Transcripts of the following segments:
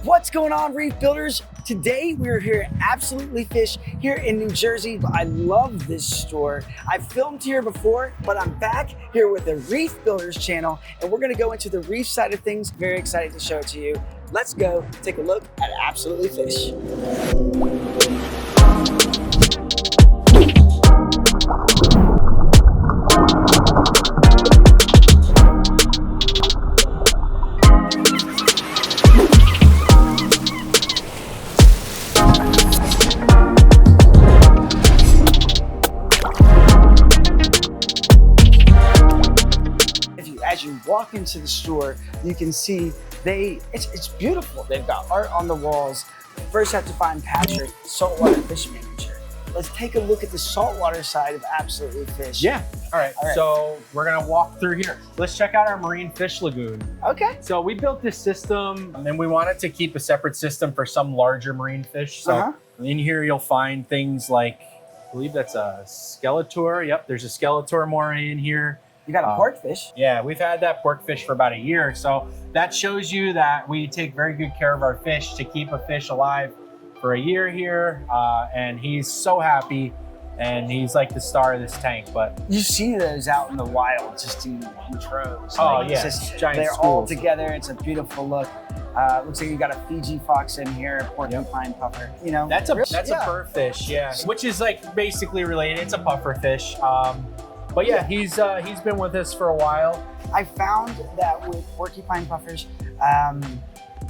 What's going on, Reef Builders? Today we're here at Absolutely Fish here in New Jersey. I love this store. I've filmed here before, but I'm back here with the Reef Builders channel, and we're gonna go into the reef side of things. Very excited to show it to you. Let's go take a look at Absolutely Fish. As you walk into the store, you can see it's beautiful. They've got art on the walls. First, you have to find Patrick, saltwater fish manager. Let's take a look at the saltwater side of Absolutely Fish. Yeah. All right. So we're gonna walk through here. Let's check out our marine fish lagoon. Okay. So we built this system, and we wanted to keep a separate system for some larger marine fish. So in here, you'll find things like, I believe that's a Skeletor. Yep, there's a Skeletor moray in here. You got a porkfish. Yeah, we've had that porkfish for about a year. So that shows you that we take very good care of our fish to keep a fish alive for a year here. And he's so happy, and he's like the star of this tank. But you see those out in the wild just in troves. Oh, like, yeah, giant they're schools. All together. It's a beautiful look. Looks like you got a Fiji fox in here, a porcupine puffer. You know, that's a purr fish, yeah, which is like basically related. It's a puffer fish. But yeah, he's been with us for a while. I found that with porcupine puffers,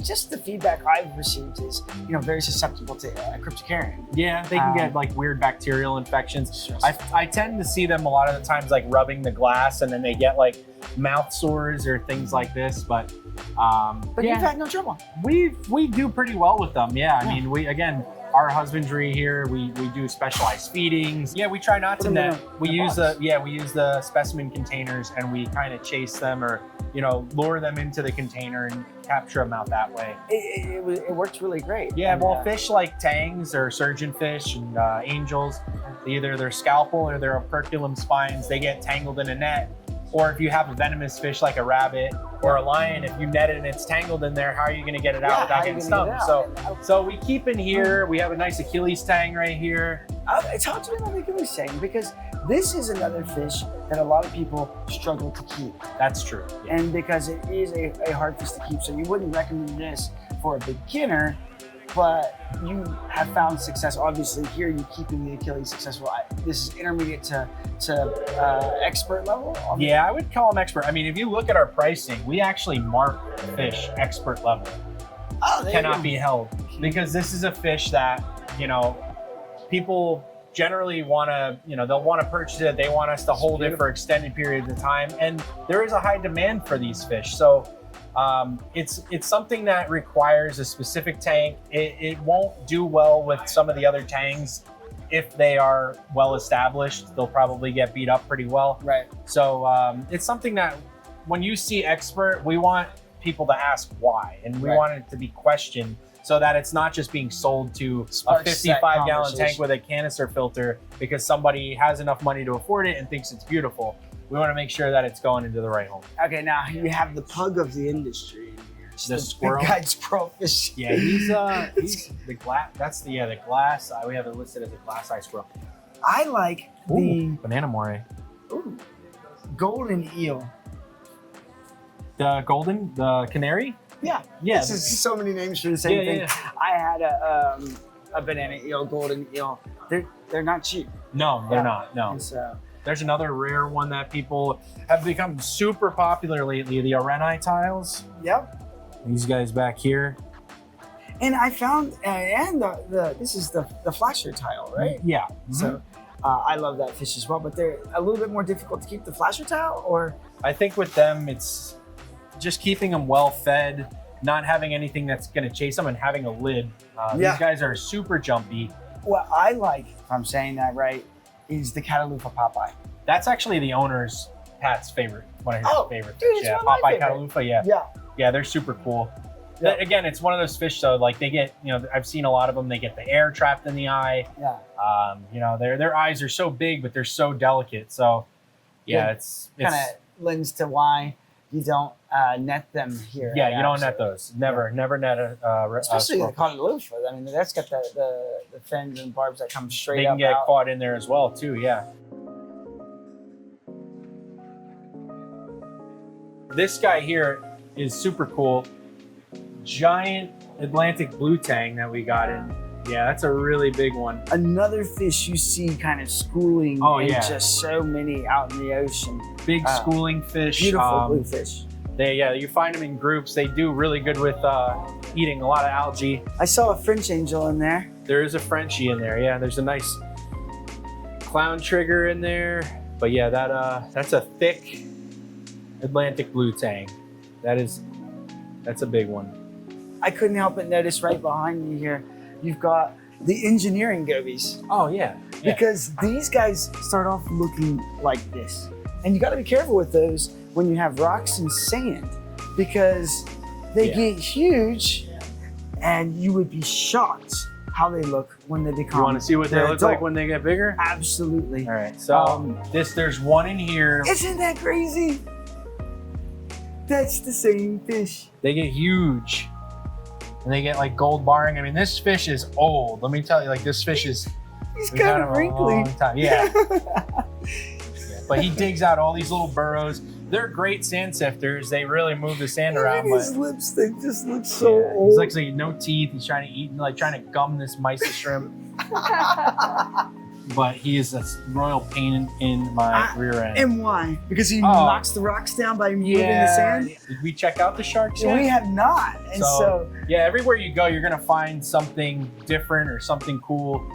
just the feedback I've received is, very susceptible to cryptocarian. Yeah, they can get like weird bacterial infections. I tend to see them a lot of the times like rubbing the glass, and then they get like mouth sores or things like this. But you've had no trouble. We do pretty well with them. Yeah, I mean, our husbandry here, we do specialized feedings. Yeah, we try not to net. We use the specimen containers, and we kind of chase them or lure them into the container and capture them out that way. It works really great. Yeah, well, fish like tangs or surgeonfish and angels, either their scalpel or their operculum spines, they get tangled in a net. Or if you have a venomous fish like a rabbit or a lion, if you net it and it's tangled in there, how are you going to get it out without getting stung? So we keep in here. We have a nice Achilles tang right here. Talk to me about the Achilles tang, because this is another fish that a lot of people struggle to keep. That's true. Yeah. And because it is a hard fish to keep, so you wouldn't recommend this for a beginner, but you have found success. Obviously here you're keeping the Achilles successful. This is intermediate to expert level? Yeah, I would call them expert. I mean, if you look at our pricing, we actually mark fish expert level. Oh, cannot be held, because this is a fish that, people generally want to, they'll want to purchase it. They want us to hold it for extended periods of time. And there is a high demand for these fish. So it's something that requires a specific tank. It won't do well with some of the other tanks. If they are well established, they'll probably get beat up pretty well. Right. So it's something that when you see expert, we want people to ask why, and we want it to be questioned, so that it's not just being sold to a 55-gallon tank with a canister filter because somebody has enough money to afford it and thinks it's beautiful. We want to make sure that it's going into the right home. Okay, now you have the pug of the industry in here. The squirrel. Big guy squirrel fish. Yeah, he's the glass. That's the glass. We have it listed as a glass eye squirrel. I like the banana moray. Ooh, golden eel. The canary. Yeah. This is so many names for the same thing. Yeah. I had a banana eel, golden eel. They're not cheap. No, they're not. No. There's another rare one that people have become super popular lately, the Arenai tiles. Yep. These guys back here. And I found, and this is the flasher tile, right? Yeah. Mm-hmm. So I love that fish as well, but they're a little bit more difficult to keep, the flasher tile, or? I think with them, it's just keeping them well fed, not having anything that's going to chase them, and having a lid. These guys are super jumpy. What I like, if I'm saying that right, is the Catalupa Popeye. That's actually the owner's, Pat's favorite, one of his favorite fish. Yeah, Popeye Catalupa, yeah, they're super cool. Yeah. Again, it's one of those fish, though, like they get, I've seen a lot of them, they get the air trapped in the eye. Yeah. Their eyes are so big, but they're so delicate. So yeah, it's kind of lends to why you don't net them here. Yeah, at you don't Apps. net those. Never net a Especially the squirrel. cotton loofah. I mean, that's got the fins and barbs that come straight They up can get out. caught in there as well too. Yeah. This guy here is super cool. Giant Atlantic blue tang that we got in. Yeah, that's a really big one. Another fish you see kind of schooling in just so many out in the ocean. Big schooling fish. Beautiful bluefish. You find them in groups. They do really good with eating a lot of algae. I saw a French angel in there. There is a Frenchie in there. Yeah, there's a nice clown trigger in there. But yeah, that's a thick Atlantic blue tang. That's a big one. I couldn't help but notice right behind me here, you've got the engineering gobies. Oh yeah. Because these guys start off looking like this. And you gotta be careful with those when you have rocks and sand, because they get huge and you would be shocked how they look when they become. You want to see what they look like when they get bigger? Absolutely. All right, so there's one in here. Isn't that crazy? That's the same fish. They get huge. And they get like gold barring. I mean, this fish is old. Let me tell you, like this fish is He's kind of wrinkly. Yeah. But he digs out all these little burrows. They're great sand sifters. They really move the sand around. His lips, they just look so old. He's like no teeth. He's trying to eat, like trying to gum this mysis shrimp. But he is a royal pain in my rear end. And why? Because he knocks the rocks down by moving the sand? Did we check out the sharks yet? We have not. And so yeah, everywhere you go, you're gonna find something different or something cool.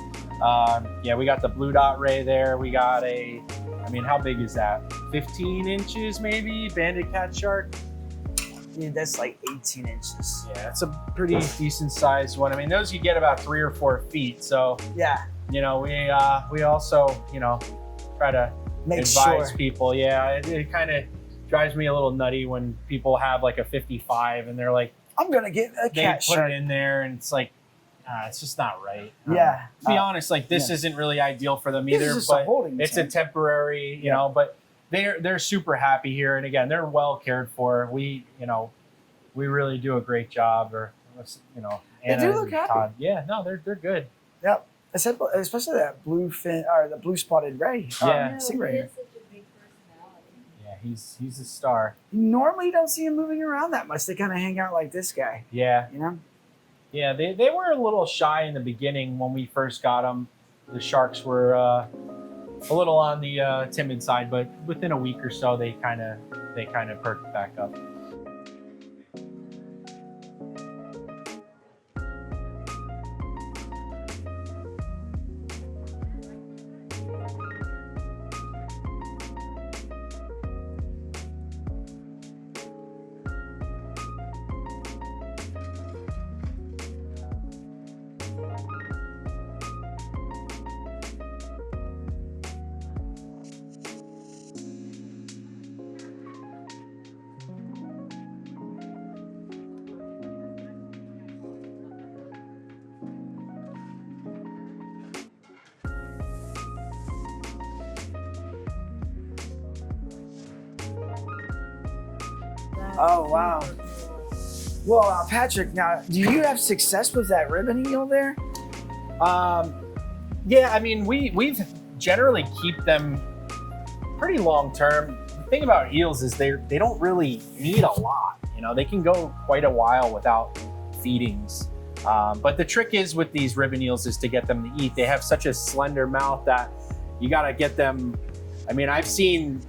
Yeah, we got the blue dot ray there. We got I mean, how big is that? 15 inches maybe? Banded cat shark? Dude, that's like 18 inches. Yeah, it's a pretty decent sized one. I mean, those you get about 3 or 4 feet. So yeah, you know, we also, you know, try to advise people. Yeah, it kind of drives me a little nutty when people have like a 55 and they're like, I'm gonna get a cat put shark. it in there, and it's like, it's just not right. Yeah. To be honest, like this isn't really ideal for them either. But it's a temporary, you know. But they're super happy here, and again, they're well cared for. We really do a great job. Or you know, Anna, they do look happy. Todd. Yeah, no, they're good. Yep. Especially that blue fin or the blue spotted ray. Yeah. Stingray. Yeah, he's a star. Normally you don't see him moving around that much. They kind of hang out like this guy. Yeah. You know? Yeah, they were a little shy in the beginning when we first got them. The sharks were a little on the timid side, but within a week or so, they kind of perked back up. Oh, wow. Well, Patrick, now, do you have success with that ribbon eel there? Yeah, I mean, we've generally keep them pretty long term. The thing about eels is they don't really need a lot. You know, they can go quite a while without feedings. But the trick is with these ribbon eels is to get them to eat. They have such a slender mouth that you got to get them. I mean, I've seen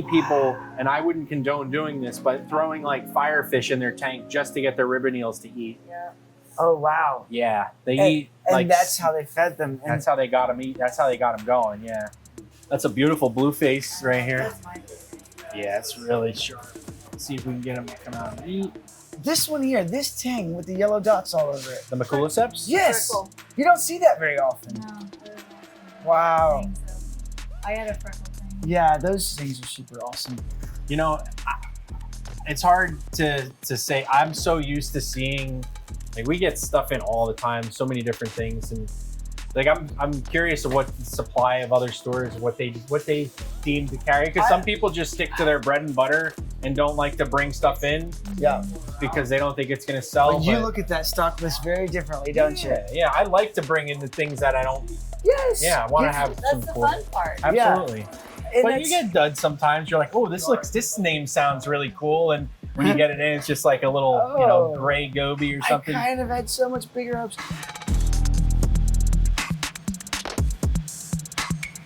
people, and I wouldn't condone doing this, but throwing like firefish in their tank just to get their ribbon eels to eat. Yeah. Oh, wow. Yeah, they eat. And like, that's how they fed them. that's how they got them eat. That's how they got them going. Yeah. That's a beautiful blue face right here. Yeah, it's really sharp. Let's see if we can get them to come out and eat. This one here, this tang with the yellow dots all over it. The Maculoceps? Yes. Freckle. You don't see that very often. No. Wow. I had a freckle thing. Yeah, those things are super awesome. You know, it's hard to say. I'm so used to seeing, like, we get stuff in all the time, so many different things, and Like I'm curious of what the supply of other stores, what they deem to carry, because some people just stick to their bread and butter and don't like to bring stuff in. Yeah. Because they don't think it's gonna sell. But you look at that stock list very differently, don't you? Yeah, I like to bring in the things that I don't. Yes. Yeah, I want to have That's some the cool. fun part. Absolutely. And But you get duds sometimes. You're like, oh, this name sounds really cool, and when you get it in, it's just like a little, gray goby or something. I kind of had so much bigger hopes.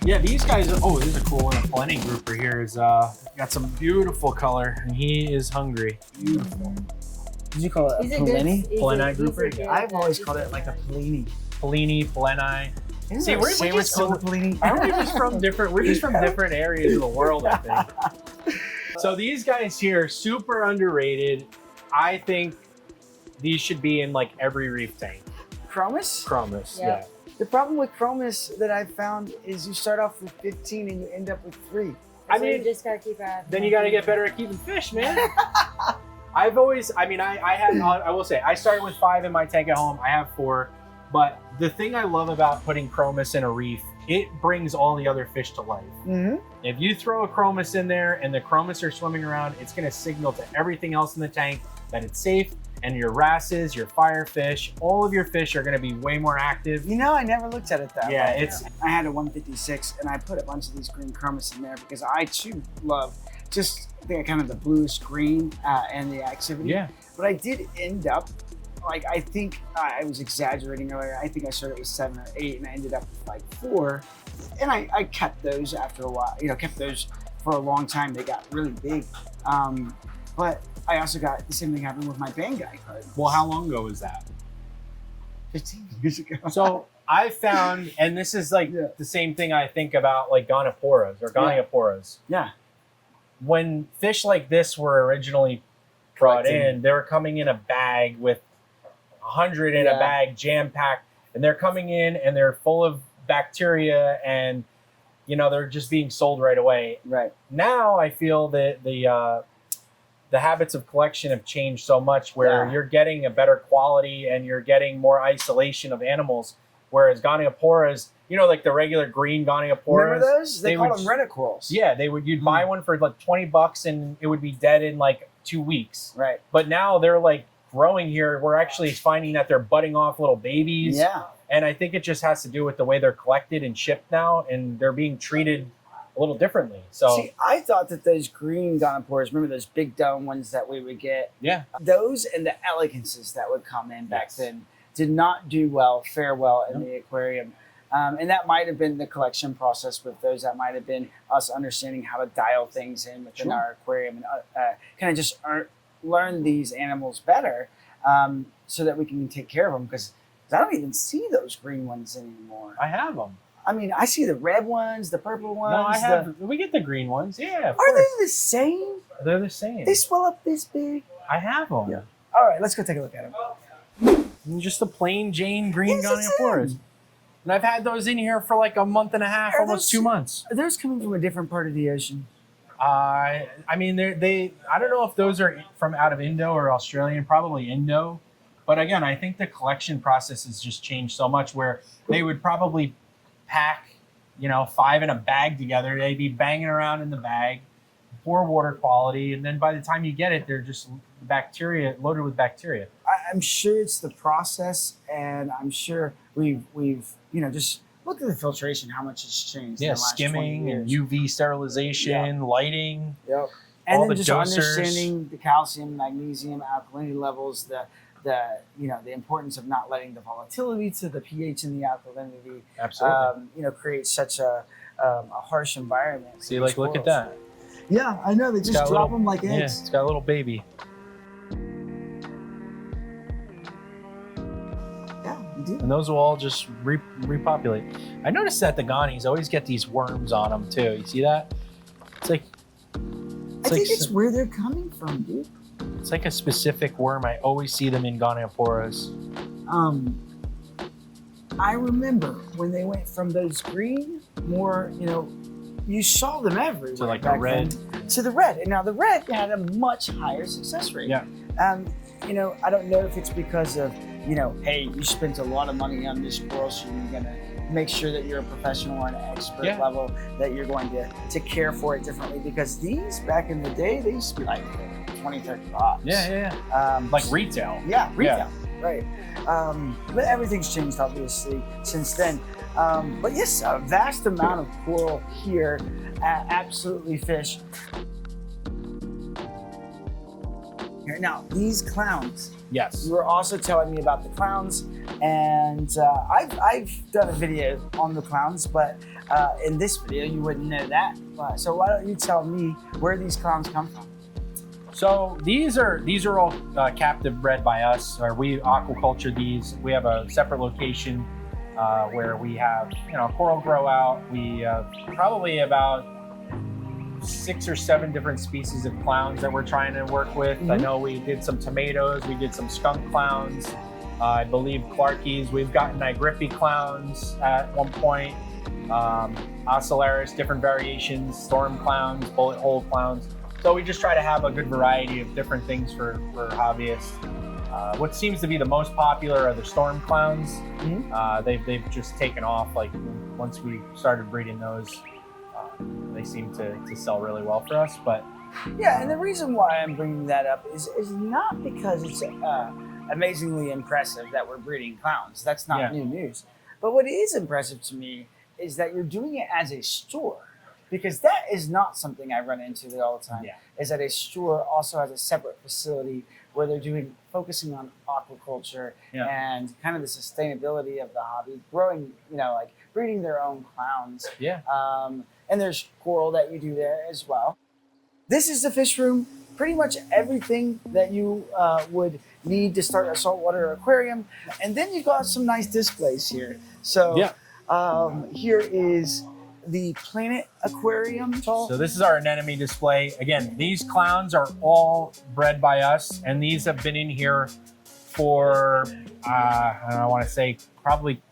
Yeah, these guys. Oh, this is a cool one. A Plenty grouper here is got some beautiful color, and he is hungry. Beautiful. Did you call it He's a a good- Plenty? he's a- Plenty he's a grouper? good- I've always called it like a Pellini. Pellini, Plenty. Isn't See, there a we're sandwich just called a Pellini? Aren't we just from different? We're just from different areas of the world, I think. So these guys here, super underrated. I think these should be in like every reef tank. Chromis? Chromis, Yeah. yeah. The problem with Chromis that I've found is you start off with 15 and you end up with 3. I So mean, you just gotta keep at. Then you got to get better at keeping fish, man. I've always, I mean, I will say, I started with 5 in my tank at home. I have 4. But the thing I love about putting Chromis in a reef, it brings all the other fish to life. Mm-hmm. If you throw a Chromis in there and the Chromis are swimming around, it's going to signal to everything else in the tank that it's safe. And your wrasses, your firefish, all of your fish are going to be way more active. You know, I never looked at it that Yeah, way. it's I had a 156 and I put a bunch of these green Chromis in there because I too love just kind of the bluish green and the activity. yeah. But I did end up, like, I think I was exaggerating earlier. I think I started with 7 or 8 and I ended up with like 4. And I kept those after a while, kept those for a long time. They got really big. But I also got the same thing happened with my Banggai card. Well, how long ago was that? 15 years ago. So I found, and this is like Yeah. the same thing I think about like Gonoporas or Gonioporas. Yeah. When fish like this were originally brought Collecting. in, they were coming in a bag with 100 in a Yeah. bag, jam packed, and they're coming in and they're full of bacteria and they're just being sold right away. Right. Now I feel that the habits of collection have changed so much where Yeah. you're getting a better quality and you're getting more isolation of animals. Whereas Gonioporas, like the regular green Gonioporas. Remember those? They called would- them reticorals. Yeah, you'd buy one for like $20 and it would be dead in like 2 weeks. Right. But now they're like growing here. We're actually finding that they're budding off little babies. Yeah. And I think it just has to do with the way they're collected and shipped now, and they're being treated a little differently. So See, I thought that those green Gonoporas, remember those big dome ones that we would get? yeah, Those and the elegances that would come in back Yes. then did not fare well in the aquarium. And that might have been the collection process with those. That might have been us understanding how to dial things in within Sure. our aquarium and kind of just learn these animals better so that we can take care of them. Because I don't even see those green ones anymore. I have them. I mean, I see the red ones, the purple ones. No, I have. We get the green ones. Yeah, of Are course. they the same? They're the same. They swell up this big. I have them. Yeah. All right, let's go take a look at them. Just the plain Jane green Yes, it's Gonioporas. them. And I've had those in here for like a month and a half, Are almost those- 2 months. Are those coming from a different part of the ocean? I mean, I don't know if those are from out of Indo or Australian, probably Indo. But again, I think the collection process has just changed so much where they would probably pack, 5 in a bag together. They'd be banging around in the bag, poor water quality. And then by the time you get it, they're just loaded with bacteria. I'm sure it's the process, and I'm sure we've just look at the filtration, how much it's changed. in Yeah, the last 20 skimming and years. UV sterilization, lighting. Yep. And all then the just dosers. understanding the calcium, magnesium, alkalinity levels, the importance of not letting the volatility to the pH and the alkalinity, Absolutely. create such a harsh environment. for See, these like, look at corals. that. Yeah, I know. They just got drop little- them like Yeah, eggs. it's got a little baby. Yeah, you do. And those will all just repopulate. I noticed that the Gonnies always get these worms on them too. You see that? It's like I think it's where they're coming from, dude. it's like a specific worm. I always see them in Gonioporas. I remember when they went from those green, more, you saw them everywhere. To like the back red. then, to the red. And now the red had a much higher success rate. Yeah. I don't know if it's because of, hey, you spent a lot of money on this coral, so you're gonna make sure that you're a professional or an expert Yeah. level, that you're going to care for it differently, because these back in the day, they used to be like 20, 30 bucks. Yeah. Like retail. Yeah, retail, right. But everything's changed obviously since then. But yes, a vast amount of coral here at Absolutely Fish. Now, these clowns, Yes. you were also telling me about the clowns, and I've done a video on the clowns, but in this video you wouldn't know that. So why don't you tell me where these clowns come from? So these are all captive bred by us, or we aquaculture these. We have a separate location where we have coral grow out. We have probably about 6 or 7 different species of clowns that we're trying to work with. I know we did some tomatoes, we did some skunk clowns, I believe Clarkies. We've gotten Nigrippy clowns at one point, Ocellaris, different variations, storm clowns, bullet hole clowns. So we just try to have a good variety of different things for hobbyists. What seems to be the most popular are the storm clowns. They've just taken off. Like once we started breeding those, they seem to sell really well for us. But yeah, and the reason why I'm bringing that up is not because it's amazingly impressive that we're breeding clowns. That's not new news. But what is impressive to me is that you're doing it as a store, because that is not something I run into all the time. Is that a store also has a separate facility where they're focusing on aquaculture and kind of the sustainability of the hobby, growing, like breeding their own clowns. And there's coral that you do there as well. This is the fish room. Pretty much everything that you would need to start a saltwater aquarium. And then you've got some nice displays here. So here is the Planet Aquarium. So this is our anemone display. Again, these clowns are all bred by us, and these have been in here for, I want to say probably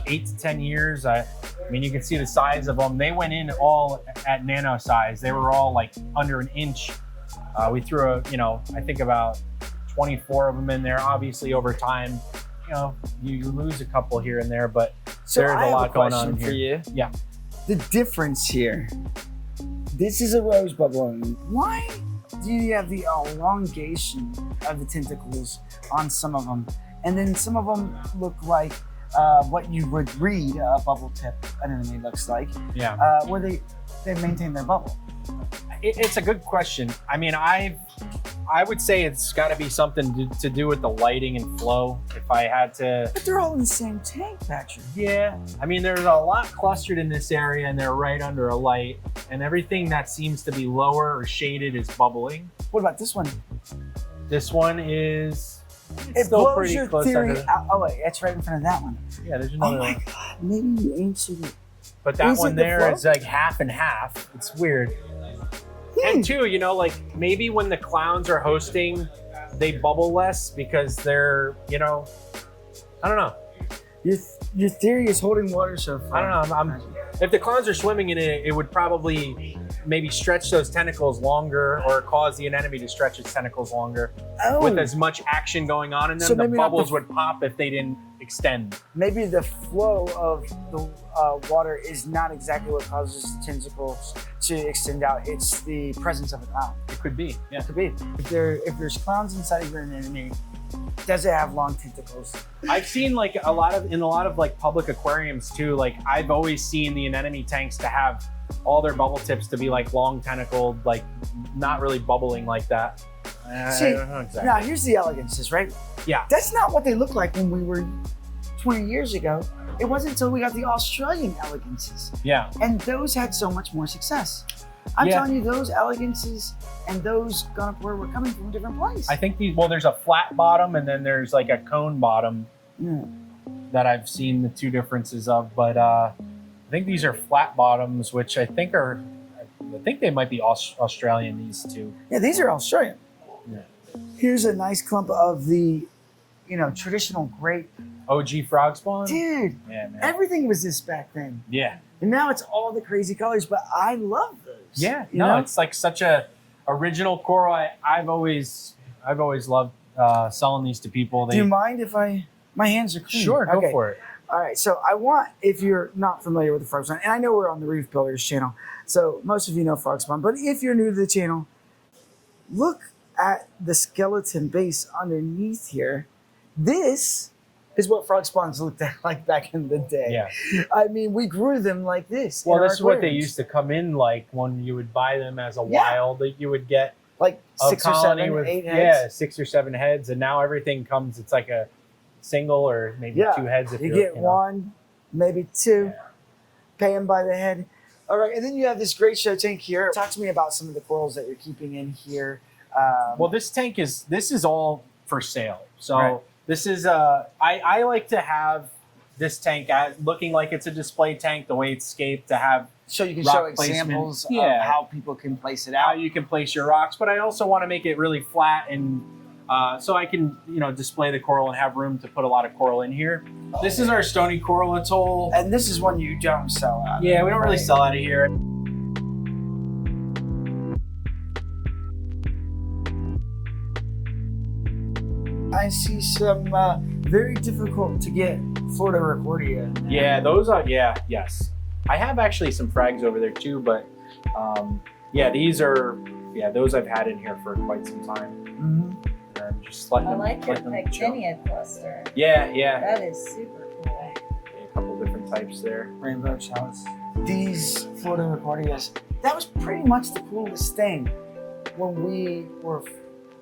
8 to 10 years. I mean, you can see the size of them. They went in all at nano size. They were all like under an inch. We threw I think about 24 of them in there. Obviously over time, you lose a couple here and there, but so there's a lot going I on have a question for you. Yeah. The difference here. This is a rose bubble. Why do you have the elongation of the tentacles on some of them? And then some of them look like what you would read a bubble tip anemone looks like. Where they maintain their bubble. It's a good question. I mean, I would say it's got to be something to do with the lighting and flow. If I had to, but they're all in the same tank, Patrick. Yeah, I mean, there's a lot clustered in this area, and they're right under a light, and everything that seems to be lower or shaded is bubbling. What about this one? This one is still pretty close. Oh wait, it's right in front of that one. Yeah, there's another one. Oh my God, maybe you answered it. But that one there is like half and half. It's weird. And two, like maybe when the clowns are hosting, they bubble less because they're, I don't know. Your theory is holding water so far. I don't know. If the clowns are swimming in it, it would probably maybe stretch those tentacles longer, or cause the anemone to stretch its tentacles longer with as much action going on in them. So the bubbles would pop if they didn't extend. Maybe the flow of the water is not exactly what causes the tentacles to extend out. It's the presence of a clown. It could be. Yeah. It could be. If there's clowns inside of your anemone, does it have long tentacles? I've seen like in a lot of like public aquariums too. Like I've always seen the anemone tanks to have all their bubble tips to be like long tentacled, like not really bubbling like that. See, I don't know exactly. Now here's the elegances, right? Yeah. That's not what they looked like when we were 20 years ago. It wasn't until we got the Australian elegances. Yeah. And those had so much more success. I'm telling you, those elegances and those gunnery were coming from a different place. I think there's a flat bottom and then there's like a cone bottom that I've seen the two differences of. But I think these are flat bottoms, which I think they might be Australian, these two. Yeah, these are Australian. Yeah. Here's a nice clump of the, traditional grape. OG frog spawn? Dude, yeah, man. Everything was this back then. Yeah. And now it's all the crazy colors, but I love those. Yeah, you know? It's like such a original coral. I've always loved selling these to people. Do you mind if my hands are clean? Sure, go for it. All right, so I want, if you're not familiar with the frog spawn, and I know we're on the Reef Builders channel, so most of you know frog spawn, but if you're new to the channel, look at the skeleton base underneath here. This is what frog spawns looked like back in the day. Yeah. I mean, we grew them like this. Well, in our this is what they aquariums. used to come in like when you would buy them as a Yeah. wild. That you would get Like a 6 or colony 7, with 8 heads. yeah 6 or 7 heads, and now everything comes. It's like a single or maybe Yeah. 2 heads. If You you're, get you know. 1, maybe 2, Yeah. pay them by the head. All right, and then you have this great show tank here. Talk to me about some of the corals that you're keeping in here. Well, this is all for sale. So Right. this is I like to have this tank looking like it's a display tank, the way it's scaped, to have so you can rock show placement. examples of Yeah. how people can place it how out. you can place your rocks, but I also want to make it really flat and so I can display the coral and have room to put a lot of coral in here. This is our Stony coral atoll. And this is one you don't sell out. Yeah, we don't really right? sell out of here. I see some very difficult to get Florida Recordia. in there. Yeah, those are yes. I have actually some frags over there too, but yeah, these are those I've had in here for quite some time. Mhm. I'm just letting I them, like your letting them chill. Pectinia cluster. Yeah, That is super cool. a couple different types there. Rainbow chalice. These Florida Recordias, that was pretty much the coolest thing when we were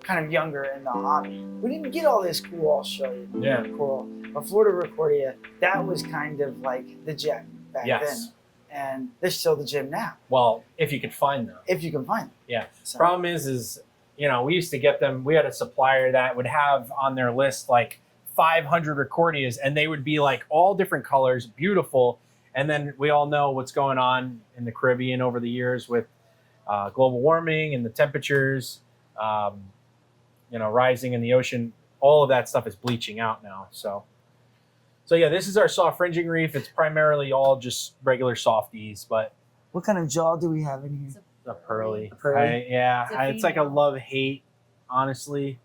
kind of younger in the hobby. We didn't get all this cool Australian Yeah. coral, but Florida Recordia, that was kind of like the gem back Yes. then. And they're still the gem now, Well, if you could find them. if you can find them. Yeah. So, Problem is we used to get them. We had a supplier that would have on their list like 500 Recordias, and they would be like all different colors, beautiful. And then we all know what's going on in the Caribbean over the years with global warming and the temperatures, rising in the ocean. All of that stuff is bleaching out now. So yeah, this is our soft fringing reef. It's primarily all just regular softies, but what kind of jaw do we have in here? It's a pearly. Pearly? It's a It's like a female. love-hate, honestly.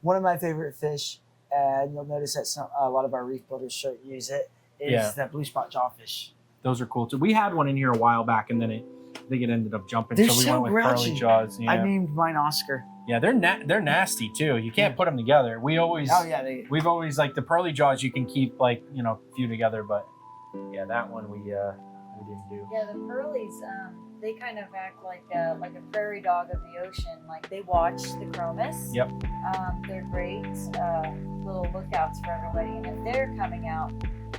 One of my favorite fish, and you'll notice that a lot of our reef builders use it, is Yeah. that blue spot jawfish. Those are cool too. We had one in here a while back, and then I think it ended up jumping. They're so we so went with grouchy. pearly jaws. Yeah, I named mine Oscar. yeah, they're nasty too. You can't put them together. We've always like the pearly jaws. You can keep like a few together, but yeah, that one we didn't do. Yeah, the pearlies, they kind of act like a prairie dog of the ocean. Like they watch the chromis. Yep. They're great little lookouts for everybody. And if they're coming out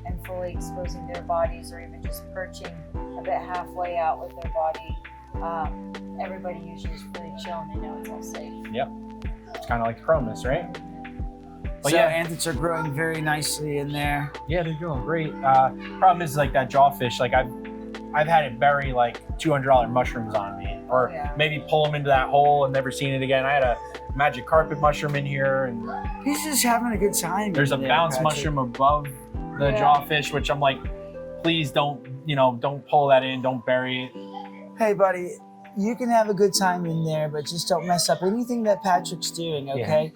and fully exposing their bodies, or even just perching a bit halfway out with their body, everybody usually is really chill and they know it's all safe. It's kind of like chromis, right? But So yeah, anthers are growing very nicely in there. yeah, they're doing great. Problem is like that jawfish. Like I've had it bury like $200 mushrooms on me, or Yeah. maybe pull them into that hole and never seen it again. I had a magic carpet mushroom in here, and He's just having a good time. there's a in there, bounce Patrick. mushroom above the Yeah. jawfish, which I'm like, please don't pull that in, don't bury it. Hey, buddy, you can have a good time in there, but just don't mess up anything that Patrick's doing, okay?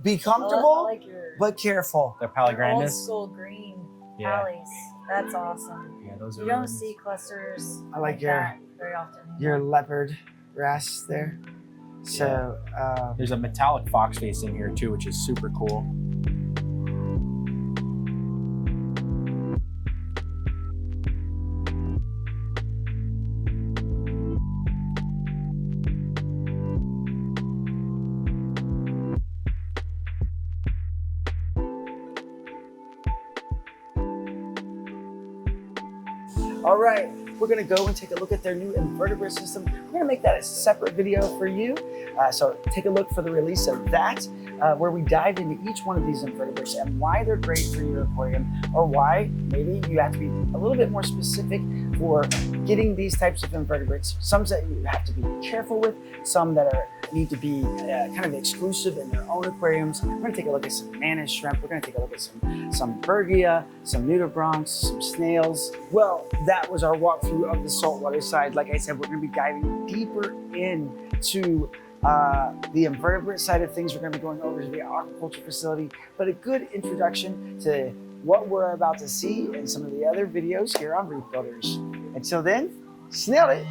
Be I comfortable, like your but careful. The old palagrandus. school green Yeah. alleys. That's awesome. Yeah, those are You don't really see clusters I like your- that very often. Your leopard wrasse there. So, There's a metallic fox face in here too, which is super cool. all right, we're gonna go and take a look at their new invertebrate system. We're gonna make that a separate video for you. So take a look for the release of that, where we dive into each one of these invertebrates and why they're great for your aquarium, or why maybe you have to be a little bit more specific for getting these types of invertebrates. Some that you have to be careful with, some that need to be kind of exclusive in their own aquariums. We're gonna take a look at some mantis shrimp. We're gonna take a look at some Bergia, some nudibranchs, some snails. Well, that was our walkthrough of the saltwater side. Like I said, we're gonna be diving deeper into the invertebrate side of things. We're gonna be going over to the aquaculture facility, but a good introduction to what we're about to see in some of the other videos here on Reef Builders. Until then, snailed it.